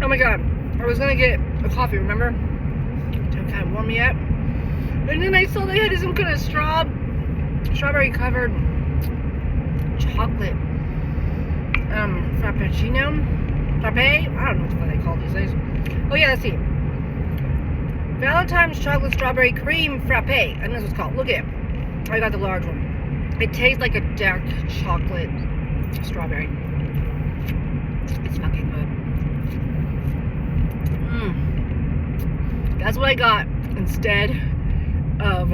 my god. I was gonna get a coffee, remember? To kind of warm me up. And then I saw they had some kind of strawberry covered chocolate frappuccino. Frappe? I don't know what they call these things. Oh yeah, let's see. Valentine's chocolate strawberry cream frappe. I think that's what it's called. Look at it. I got the large one. It tastes like a dark chocolate strawberry. It's fucking good. That's what I got instead of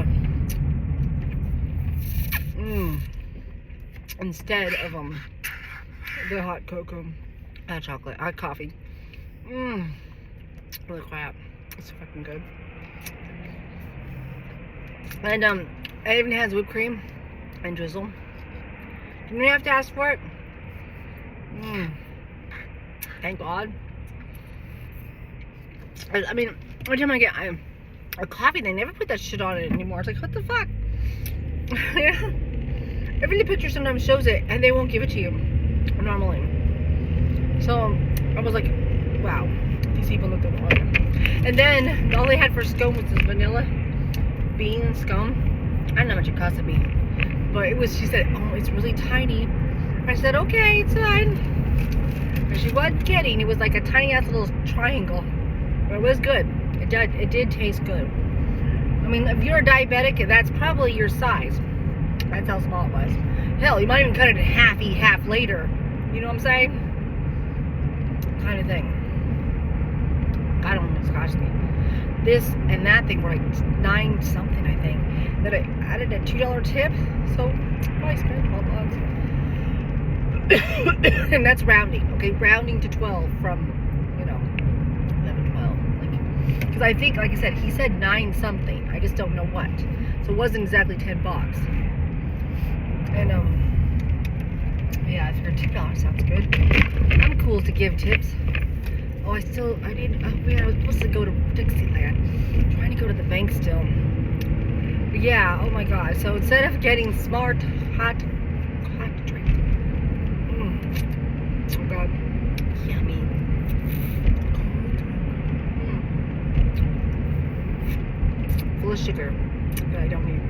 the hot cocoa, chocolate, hot coffee. Holy crap, it's fucking good. And it even has whipped cream and drizzle. Didn't even have to ask for it. Thank God. I mean, every time I get a coffee, they never put that shit on it anymore. It's like, what the fuck? Yeah. Even the picture sometimes shows it, and they won't give it to you normally. So I was like, wow, these people look at water. And then all they had for scone was this vanilla bean scone. I don't know how much it cost me, but it was. She said, "Oh, it's really tiny." I said, "Okay, it's fine." And she wasn't kidding. It was like a tiny ass little triangle, but it was good. It did taste good. I mean, if you're a diabetic, that's probably your size. That's how small it was. Hell, you might even cut it in half, eat half later. You know what I'm saying? Kind of thing. I don't know what's costing me. This and that thing were like $9 something, I think. Then I added a $2 tip, so I probably spent $12. And that's rounding, okay? Rounding to 12 from, 11, 12. Because I think, like I said, he said 9 something. I just don't know what. So it wasn't exactly $10. And yeah, I figured $2 sounds good. I'm cool to give tips. Oh, I was supposed to go to Dixieland. I'm trying to go to the bank still. But yeah, oh my god. So instead of getting smart hot drink. Oh god. Yummy. Full of sugar that I don't need.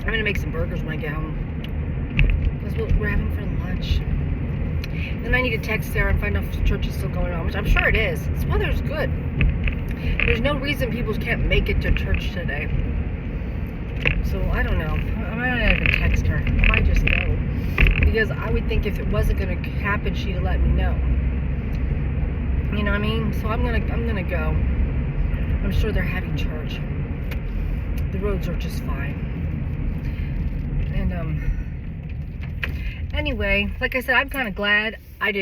I'm gonna make some burgers when I get home. That's what we're having for lunch. Then I need to text Sarah and find out if the church is still going on, which I'm sure it is. This weather's good. There's no reason people can't make it to church today. So I don't know. I might not even text her. I might just go. Because I would think if it wasn't gonna happen, she'd let me know. You know what I mean? So I'm gonna go. I'm sure they're having church. The roads are just fine. And anyway, like I said, I'm kind of glad I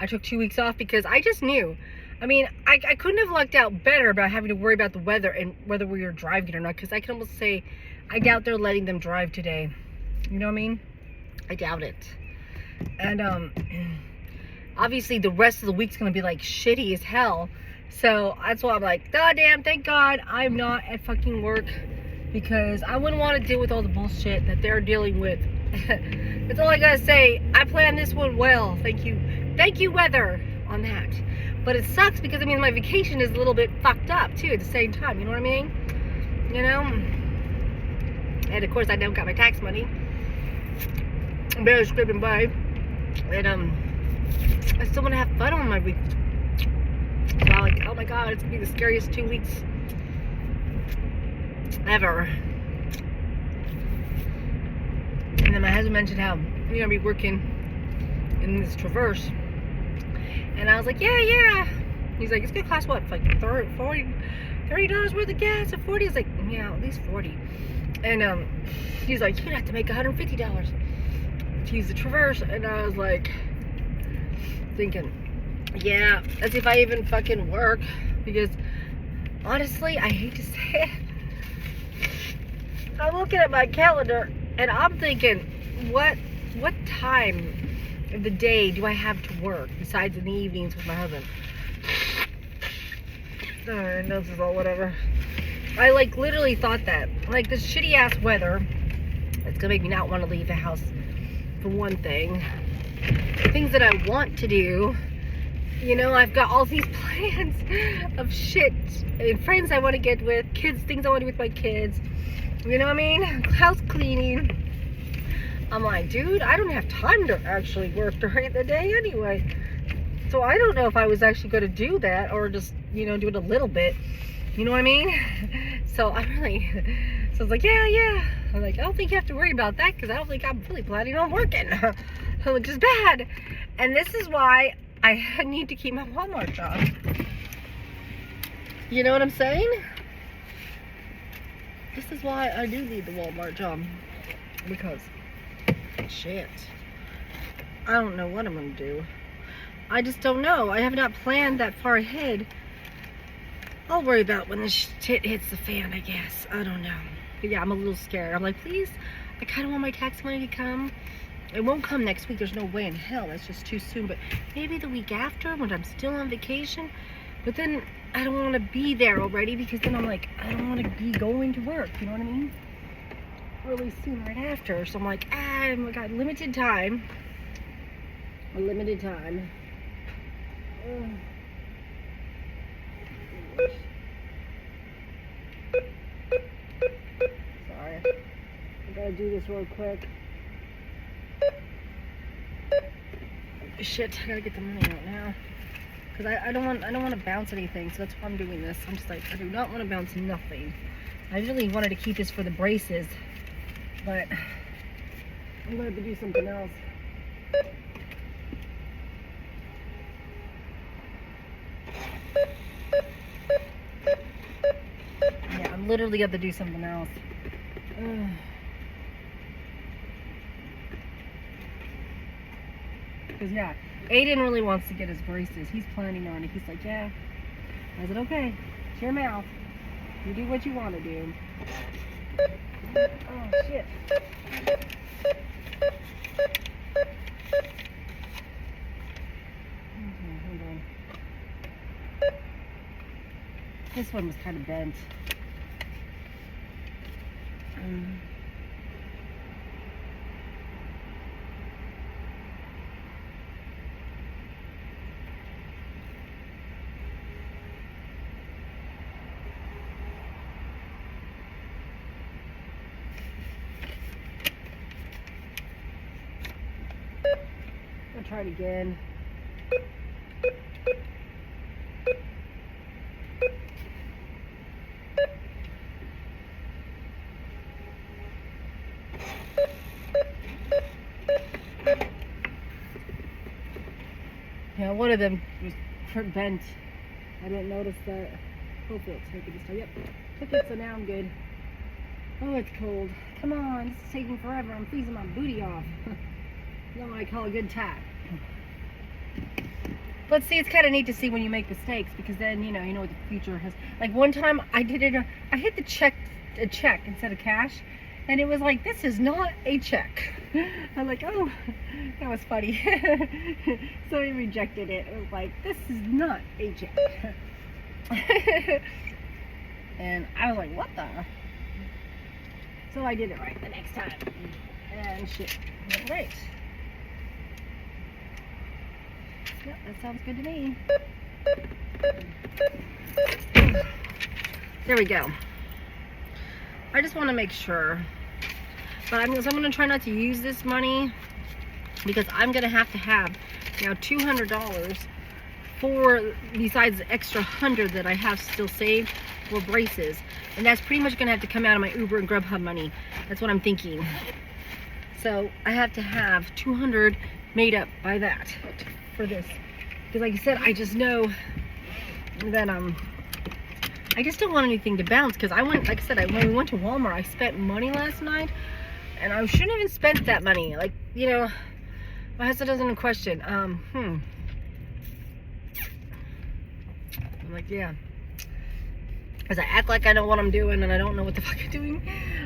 took 2 weeks off because I just knew. I mean, I couldn't have lucked out better about having to worry about the weather and whether we were driving or not, because I can almost say I doubt they're letting them drive today. You know what I mean? I doubt it. And obviously the rest of the week's gonna be like shitty as hell. So that's why I'm like, God damn, thank God I'm not at fucking work, because I wouldn't want to deal with all the bullshit that they're dealing with. That's all I gotta say. I planned this one well. Thank you weather on that. But it sucks because I mean my vacation is a little bit fucked up too at the same time. You know what I mean? You know. And of course I don't got my tax money. I'm barely scraping by. And I still want to have fun on my week. So I'm like, oh my god, it's gonna be the scariest 2 weeks ever. And then my husband mentioned how you're gonna be working in this Traverse, and I was like, yeah. He's like, it's gonna cost what, like $30 worth of gas, or 40? I was like, yeah, at least 40. And he's like, you're gonna have to make $150 to use the Traverse. And I was like, thinking, yeah, as if I even fucking work, because honestly, I hate to say it, I'm looking at my calendar and I'm thinking, what time of the day do I have to work besides in the evenings with my husband? And this is all whatever. I like literally thought that, like, this shitty ass weather, it's gonna make me not want to leave the house for one thing. The things that I want to do, You know, I've got all these plans of shit and friends I want to get with, kids, things I want to do with my kids. You know what I mean? House cleaning. I'm like, dude, I don't have time to actually work during the day anyway. So I don't know if I was actually going to do that or just, you know, do it a little bit. You know what I mean? So I was like, yeah. I'm like, I don't think you have to worry about that because I don't think I'm really planning on working. Which is bad. And this is why I need to keep my Walmart job. You know what I'm saying? This is why I do need the Walmart job. Because, shit. I don't know what I'm going to do. I just don't know. I have not planned that far ahead. I'll worry about when the shit hits the fan, I guess. I don't know. But yeah, I'm a little scared. I'm like, please, I kind of want my tax money to come. It won't come next week. There's no way in hell. That's just too soon. But maybe the week after when I'm still on vacation. But then I don't want to be there already because then I'm like, I don't want to be going to work. You know what I mean? Really soon right after. So I'm like, I've got limited time. A limited time. Ugh. Sorry. I gotta do this real quick. Shit, I gotta get the money out now. Cause I don't want to bounce anything, so that's why I'm doing this. I'm just like, I do not want to bounce nothing. I really wanted to keep this for the braces, but I'm gonna have to do something else. Yeah, I'm literally gonna have to do something else. Because yeah, Aiden really wants to get his braces. He's planning on it. He's like, yeah. I said, okay, it's your mouth. You do what you want to do. Oh, shit. Okay, hold on. This one was kind of bent. I'll try it again. Yeah, one of them was bent. I didn't notice that. Hopefully it's taking this time. Yep, took it, so now I'm good. Oh, it's cold. Come on, this is taking forever. I'm freezing my booty off. Not what I call a good time. But see, it's kind of neat to see when you make mistakes because then you know what the future has. Like one time, I did it. I hit the check instead of cash, and it was like, this is not a check. I'm like, oh, that was funny. So he rejected it. It was like, this is not a check. And I was like, what the? So I did it right the next time. And shit went right. Yep, that sounds good to me. There we go. I just want to make sure. But I'm going to try not to use this money because I'm going to have now $200 for, besides the extra 100 that I have still saved for braces. And that's pretty much going to have to come out of my Uber and Grubhub money. That's what I'm thinking. So I have to have 200 made up by that for this. Because like I said, I just know that I just don't want anything to bounce. Because I went, like I said, when we went to Walmart, I spent money last night. And I shouldn't have even spent that money. Like, you know, my husband doesn't question. I'm like, yeah. Because I act like I know what I'm doing and I don't know what the fuck I'm doing.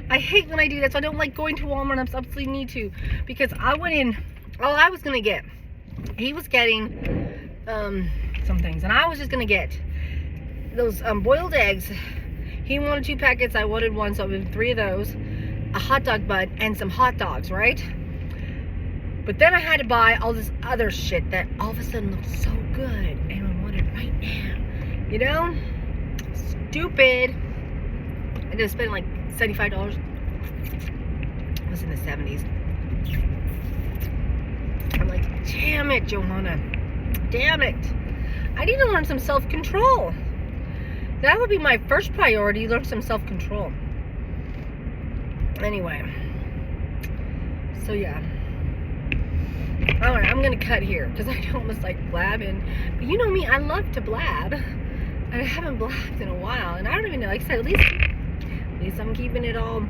I hate when I do that, so I don't like going to Walmart. I absolutely need to. Because I went in, all I was going to get, he was getting some things. And I was just going to get those boiled eggs. He wanted 2 packets, I wanted 1, so it was 3 of those. A hot dog bun and some hot dogs, right? But then I had to buy all this other shit that all of a sudden looked so good and You know? Stupid. I just spent like $75. It was in the 70s. I'm like, damn it, Johanna. Damn it. I need to learn some self-control. That would be my first priority, learn some self-control. Anyway. So, yeah. Alright, I'm going to cut here because I almost like blabbing. But you know me, I love to blab. And I haven't blabbed in a while. And I don't even know, like I said, at least I'm keeping it all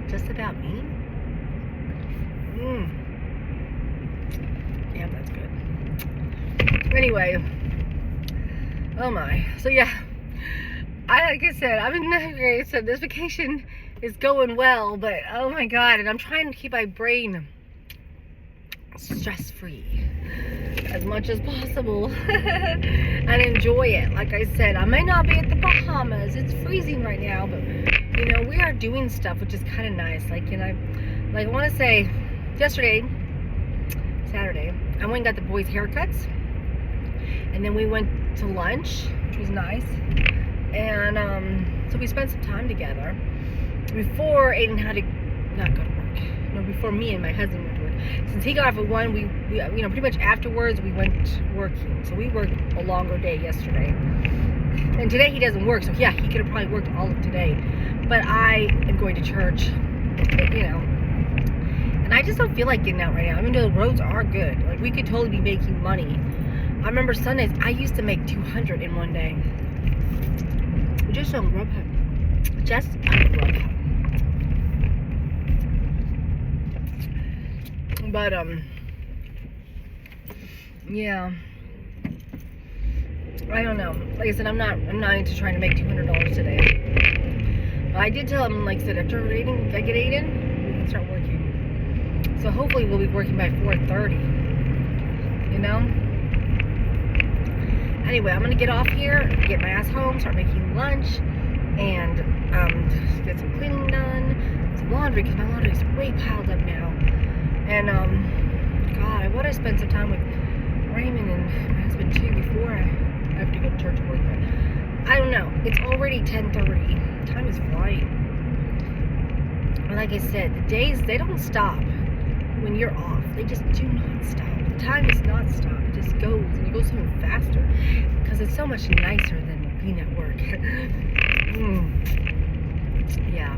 just about me. Yeah, that's good. Anyway, oh my. So yeah, like I said, I've been okay. So this vacation is going well, but oh my god, and I'm trying to keep my brain stress-free as much as possible and enjoy it. Like I said, I may not be at the Bahamas. It's freezing right now, but you know, we are doing stuff which is kind of nice. Like, you know, like I want to say Saturday, I went and got the boys' haircuts, and then we went to lunch, which was nice, and so we spent some time together before Aiden had to not go to work. No, before me and my husband went to work. Since he got off at 1, we you know, pretty much afterwards we went working. So we worked a longer day yesterday, and today he doesn't work. So yeah, he could have probably worked all of today, but I am going to church, you know. And I just don't feel like getting out right now. I mean, the roads are good. Like, we could totally be making money. I remember Sundays, I used to make $200 in one day. Just on Grubhub. Just on Grubhub. But, yeah. I don't know. Like I said, I'm not into trying to make $200 today. But I did tell him, like I said, after I get Aiden, we can start working. So hopefully we'll be working by 4:30. You know? Anyway, I'm gonna get off here, get my ass home, start making lunch, and get some cleaning done, some laundry, because my laundry is way piled up now. And God, I want to spend some time with Raymond and my husband too before I have to go to church and work. But I don't know. It's already 10:30. Time is flying. And like I said, the days, they don't stop when you're off. They just do not stop. The time does not stop. It just goes, and it goes so much faster because it's so much nicer than being at work. Yeah.